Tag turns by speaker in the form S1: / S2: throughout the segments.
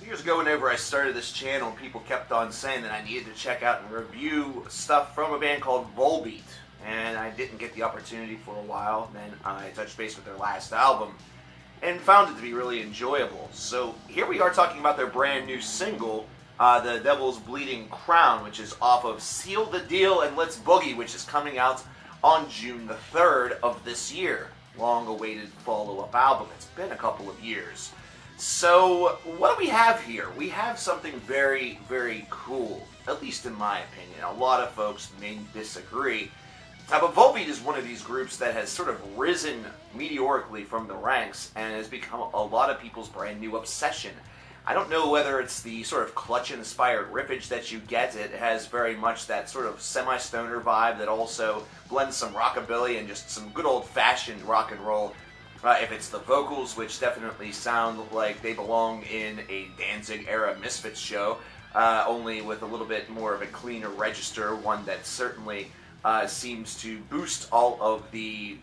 S1: Years ago, whenever I started this channel, people kept on saying that I needed to check out and review stuff from a band called Volbeat, and I didn't get the opportunity for a while. Then I touched base with their last album and found it to be really enjoyable. So here we are talking about their brand new single, The Devil's Bleeding Crown, which is off of Seal the Deal and Let's Boogie, which is coming out on June the 3rd of this year. Long-awaited follow-up album. It's been a couple of years. So, what do we have here? We have something very, very cool, at least in my opinion. A lot of folks may disagree. But Volbeat is one of these groups that has sort of risen meteorically from the ranks and has become a lot of people's brand new obsession. I don't know whether it's the sort of Clutch-inspired riffage that you get. It has very much that sort of semi-stoner vibe that also blends some rockabilly and just some good old-fashioned rock and roll. If it's the vocals, which definitely sound like they belong in a Danzig-era Misfits show, only with a little bit more of a cleaner register, one that certainly seems to boost all of the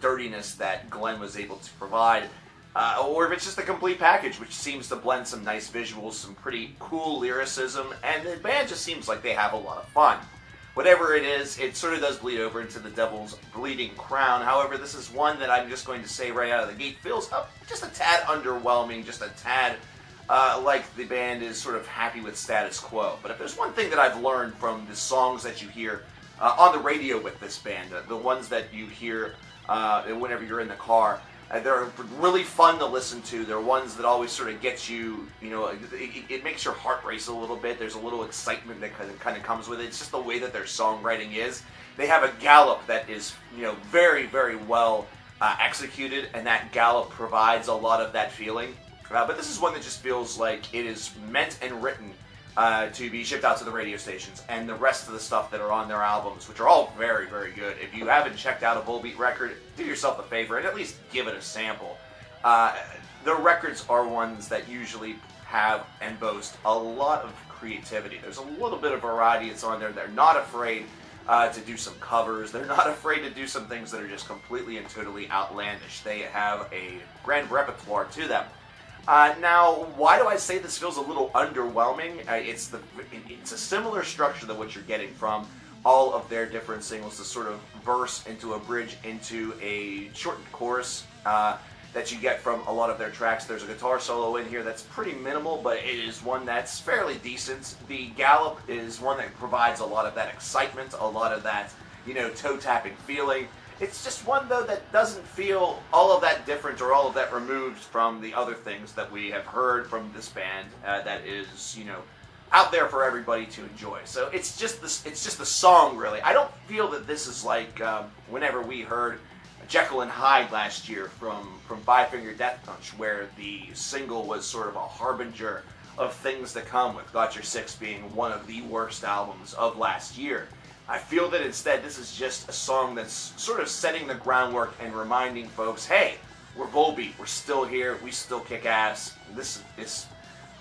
S1: dirtiness that Glenn was able to provide. Or if it's just a complete package, which seems to blend some nice visuals, some pretty cool lyricism, and the band just seems like they have a lot of fun. Whatever it is, it sort of does bleed over into the Devil's Bleeding Crown. However, this is one that I'm just going to say right out of the gate feels just a tad underwhelming, just a tad like the band is sort of happy with status quo. But if there's one thing that I've learned from the songs that you hear on the radio with this band, the ones that you hear whenever you're in the car, they're really fun to listen to. They're ones that always sort of get you, it makes your heart race a little bit. There's a little excitement that kind of comes with it. It's just the way that their songwriting is. They have a gallop that is, very, very well executed, and that gallop provides a lot of that feeling. But this is one that just feels like it is meant and written to be shipped out to the radio stations, and the rest of the stuff that are on their albums, which are all very, very good. If you haven't checked out a Volbeat record, do yourself a favor and at least give it a sample. Their records are ones that usually have and boast a lot of creativity. There's a little bit of variety that's on there. They're not afraid to do some covers. They're not afraid to do some things that are just completely and totally outlandish. They have a grand repertoire to them. Now, why do I say this feels a little underwhelming? It's a similar structure to what you're getting from all of their different singles, the sort of verse into a bridge into a shortened chorus that you get from a lot of their tracks. There's a guitar solo in here that's pretty minimal, but it is one that's fairly decent. The gallop is one that provides a lot of that excitement, a lot of that, toe-tapping feeling. It's just one, though, that doesn't feel all of that different or all of that removed from the other things that we have heard from this band that is, out there for everybody to enjoy. So it's just the song, really. I don't feel that this is like whenever we heard Jekyll and Hyde last year from Five Finger Death Punch, where the single was sort of a harbinger of things to come, with Got Your Six being one of the worst albums of last year. I feel that instead this is just a song that's sort of setting the groundwork and reminding folks, hey, we're Volbeat, we're still here, we still kick ass. This is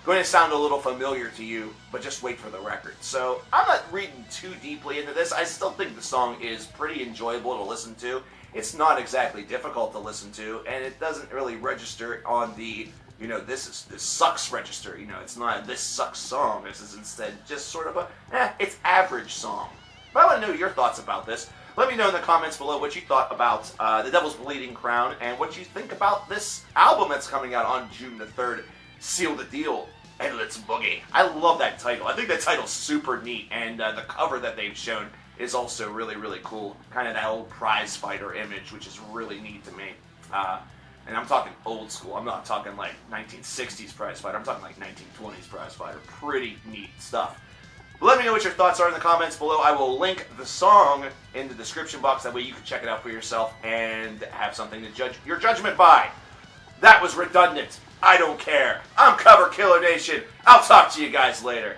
S1: going to sound a little familiar to you, but just wait for the record. So I'm not reading too deeply into this. I still think the song is pretty enjoyable to listen to. It's not exactly difficult to listen to, and it doesn't really register on the, this sucks register. It's not a this sucks song. This is instead just sort of it's average song. But I want to know your thoughts about this. Let me know in the comments below what you thought about The Devil's Bleeding Crown and what you think about this album that's coming out on June the 3rd, Seal the Deal and Let's Boogie. I love that title. I think that title's super neat, and the cover that they've shown is also really, really cool. Kind of that old prize fighter image, which is really neat to me. And I'm talking old school. I'm not talking like 1960s prize fighter. I'm talking like 1920s prize fighter. Pretty neat stuff. Let me know what your thoughts are in the comments below. I will link the song in the description box. That way you can check it out for yourself and have something to judge your judgment by. That was redundant. I don't care. I'm Cover Killer Nation. I'll talk to you guys later.